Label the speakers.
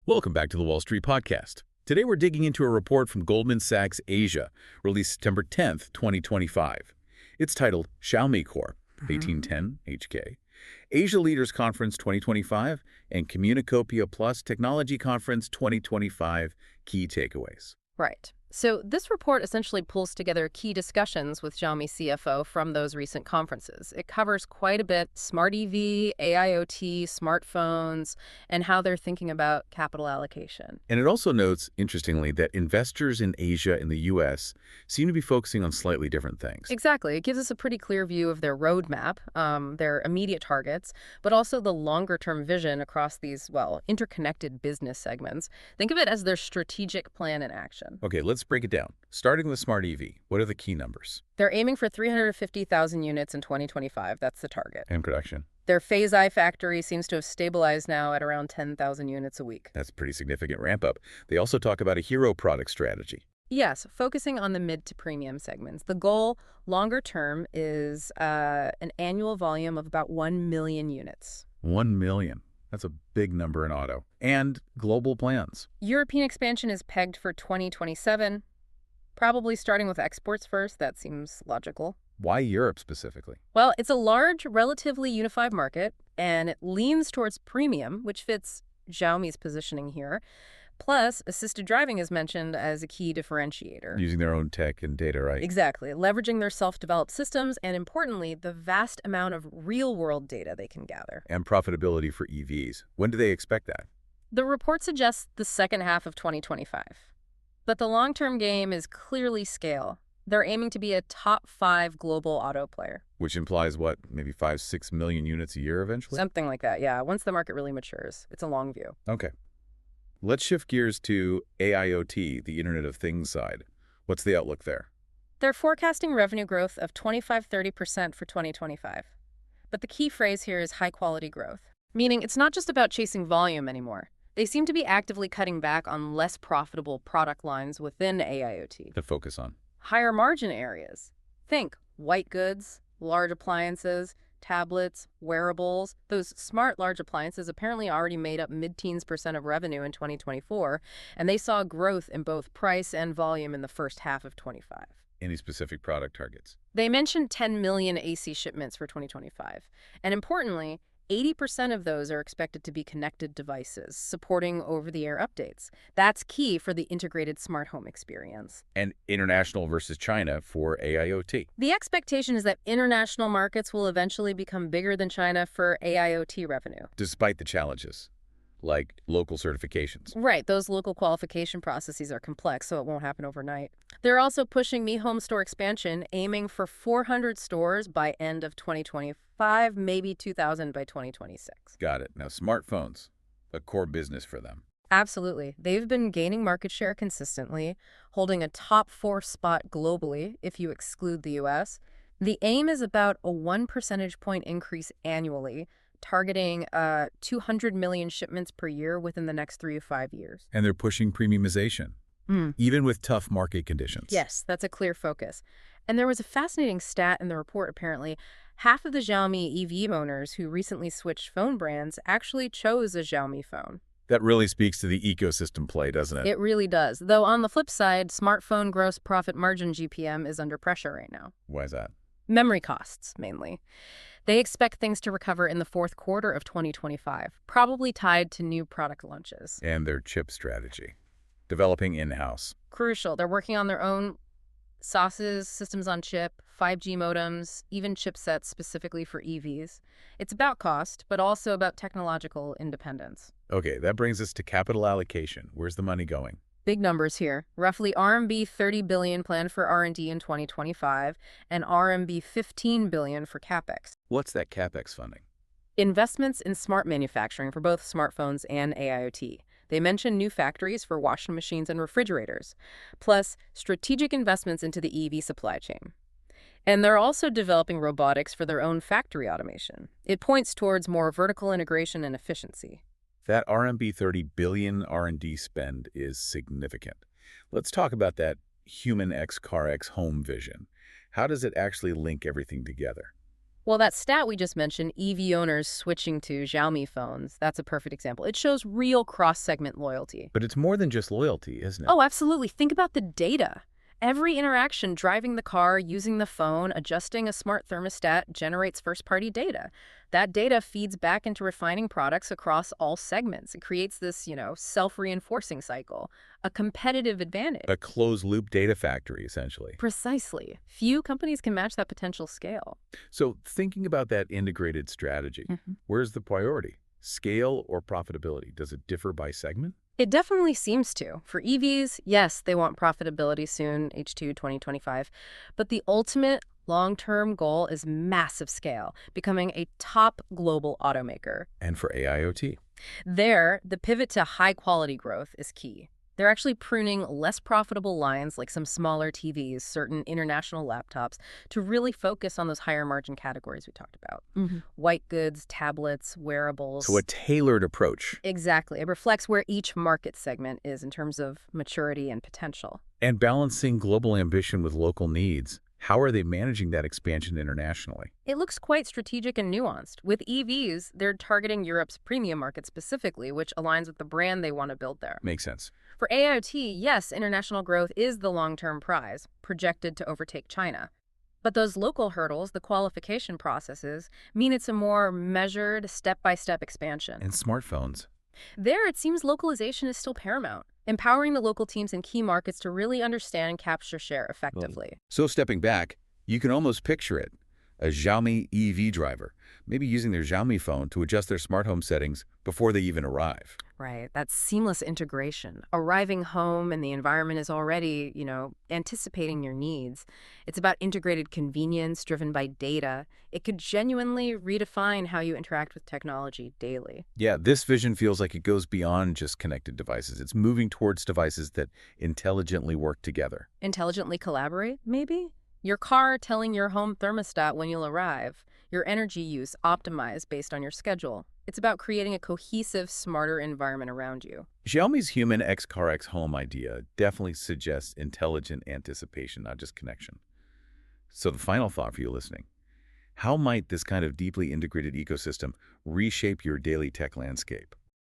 Speaker 1: Welcome back to the Wall Street Podcast. Today we're digging into a report from Goldman Sachs Asia, released September 10th, 2025. It's titled Xiaomi Corp. 1810 HK, Asia Leaders Conference 2025 and Communicopia Plus Technology Conference 2025 Key Takeaways.
Speaker 2: Right. So this report essentially pulls together key discussions with Xiaomi CFO from those recent conferences. It covers quite a bit: smart EV, AIoT, smartphones, and how they're thinking about capital allocation.
Speaker 1: And it also notes, interestingly, that investors in Asia and the U.S. seem to be focusing on slightly different things.
Speaker 2: Exactly. It gives us a pretty clear view of their roadmap, their immediate targets, but also the longer-term vision across these, interconnected business segments. Think of it as their strategic plan in action.
Speaker 1: Okay, let's break it down. Starting with smart EV, what are the key numbers?
Speaker 2: They're aiming for 350,000 units in 2025. That's the target.
Speaker 1: And production?
Speaker 2: Their Phase I factory seems to have stabilized now at around 10,000 units a week.
Speaker 1: That's a pretty significant ramp up. They also talk about a hero product strategy.
Speaker 2: Yes, focusing on the mid to premium segments. The goal, longer term, is an annual volume of about 1 million units.
Speaker 1: 1 million. That's a big number in auto. And global plans.
Speaker 2: European expansion is pegged for 2027, probably starting with exports first. That seems logical.
Speaker 1: Why Europe specifically?
Speaker 2: Well, it's a large, relatively unified market, and it leans towards premium, which fits Xiaomi's positioning here. Plus, assisted driving is mentioned as a key differentiator.
Speaker 1: Using their own tech and data, right?
Speaker 2: Exactly. Leveraging their self-developed systems and, importantly, the vast amount of real-world data they can gather.
Speaker 1: And profitability for EVs. When do they expect that?
Speaker 2: The report suggests the second half of 2025. But the long-term game is clearly scale. They're aiming to be a top 5 global auto player.
Speaker 1: Which implies what, maybe 5-6 million units a year eventually?
Speaker 2: Something like that, yeah. Once the market really matures. It's a long view.
Speaker 1: Okay. Let's shift gears to AIoT, the Internet of Things side. What's the outlook there?
Speaker 2: They're forecasting revenue growth of 25–30% for 2025. But the key phrase here is high-quality growth, meaning it's not just about chasing volume anymore. They seem to be actively cutting back on less profitable product lines within AIoT.
Speaker 1: To focus on?
Speaker 2: Higher margin areas. Think white goods, large appliances, tablets, wearables. Those smart large appliances apparently already made up mid-teens% of revenue in 2024, and they saw growth in both price and volume in the first half of 25.
Speaker 1: Any specific product targets?
Speaker 2: They mentioned 10 million AC shipments for 2025. And importantly, 80% of those are expected to be connected devices, supporting over-the-air updates. That's key for the integrated smart home experience.
Speaker 1: And international versus China for AIoT.
Speaker 2: The expectation is that international markets will eventually become bigger than China for AIoT revenue.
Speaker 1: Despite the challenges, like local certifications.
Speaker 2: Right, those local qualification processes are complex, so it won't happen overnight. They're also pushing Mi Home store expansion, aiming for 400 stores by end of 2025, maybe 2,000 by 2026.
Speaker 1: Got it. Now, smartphones, a core business for them.
Speaker 2: Absolutely. They've been gaining market share consistently, holding a top 4 spot globally if you exclude the US. The aim is about a 1 percentage point increase annually, targeting 200 million shipments per year within the next 3 to 5 years.
Speaker 1: And they're pushing premiumization, even with tough market conditions.
Speaker 2: Yes, that's a clear focus. And there was a fascinating stat in the report, apparently. Half of the Xiaomi EV owners who recently switched phone brands actually chose a Xiaomi phone.
Speaker 1: That really speaks to the ecosystem play, doesn't it?
Speaker 2: It really does. Though on the flip side, smartphone gross profit margin GPM is under pressure right now.
Speaker 1: Why is that?
Speaker 2: Memory costs, mainly. They expect things to recover in the fourth quarter of 2025, probably tied to new product launches.
Speaker 1: And their chip strategy. Developing in-house.
Speaker 2: Crucial. They're working on their own SoCs, systems on chip, 5G modems, even chipsets specifically for EVs. It's about cost, but also about technological independence.
Speaker 1: Okay, that brings us to capital allocation. Where's the money going?
Speaker 2: Big numbers here. Roughly RMB 30 billion planned for R&D in 2025 and RMB 15 billion for CapEx.
Speaker 1: What's that CapEx funding?
Speaker 2: Investments in smart manufacturing for both smartphones and AIoT. They mention new factories for washing machines and refrigerators, plus strategic investments into the EV supply chain. And they're also developing robotics for their own factory automation. It points towards more vertical integration and efficiency.
Speaker 1: That RMB 30 billion R&D spend is significant. Let's talk about that human X car X home vision. How does it actually link everything together?
Speaker 2: Well, that stat we just mentioned, EV owners switching to Xiaomi phones, that's a perfect example. It shows real cross-segment loyalty.
Speaker 1: But it's more than just loyalty, isn't it?
Speaker 2: Oh, absolutely. Think about the data. Every interaction, driving the car, using the phone, adjusting a smart thermostat generates first-party data. That data feeds back into refining products across all segments. It creates this, self-reinforcing cycle, a competitive advantage.
Speaker 1: A closed-loop data factory, essentially.
Speaker 2: Precisely. Few companies can match that potential scale.
Speaker 1: So thinking about that integrated strategy, where's the priority? Scale or profitability? Does it differ by segment?
Speaker 2: It definitely seems to. For EVs, yes, they want profitability soon, H2 2025. But the ultimate long-term goal is massive scale, becoming a top global automaker.
Speaker 1: And for AIoT?
Speaker 2: There, the pivot to high-quality growth is key. They're actually pruning less profitable lines like some smaller TVs, certain international laptops, to really focus on those higher margin categories we talked about. White goods, tablets, wearables.
Speaker 1: So a tailored approach.
Speaker 2: Exactly. It reflects where each market segment is in terms of maturity and potential.
Speaker 1: And balancing global ambition with local needs. How are they managing that expansion internationally?
Speaker 2: It looks quite strategic and nuanced. With EVs, they're targeting Europe's premium market specifically, which aligns with the brand they want to build there.
Speaker 1: Makes sense.
Speaker 2: For AIoT, yes, international growth is the long-term prize, projected to overtake China. But those local hurdles, the qualification processes, mean it's a more measured, step-by-step expansion.
Speaker 1: And smartphones.
Speaker 2: There, it seems localization is still paramount, empowering the local teams in key markets to really understand and capture share effectively.
Speaker 1: So stepping back, you can almost picture it. A Xiaomi EV driver, maybe using their Xiaomi phone to adjust their smart home settings before they even arrive.
Speaker 2: Right, that seamless integration. Arriving home and the environment is already, anticipating your needs. It's about integrated convenience driven by data. It could genuinely redefine how you interact with technology daily.
Speaker 1: Yeah, this vision feels like it goes beyond just connected devices. It's moving towards devices that intelligently work together.
Speaker 2: Intelligently collaborate, maybe? Your car telling your home thermostat when you'll arrive. Your energy use optimized based on your schedule. It's about creating a cohesive, smarter environment around you.
Speaker 1: Xiaomi's human X car X home idea definitely suggests intelligent anticipation, not just connection. So the final thought for you listening, how might this kind of deeply integrated ecosystem reshape your daily tech landscape?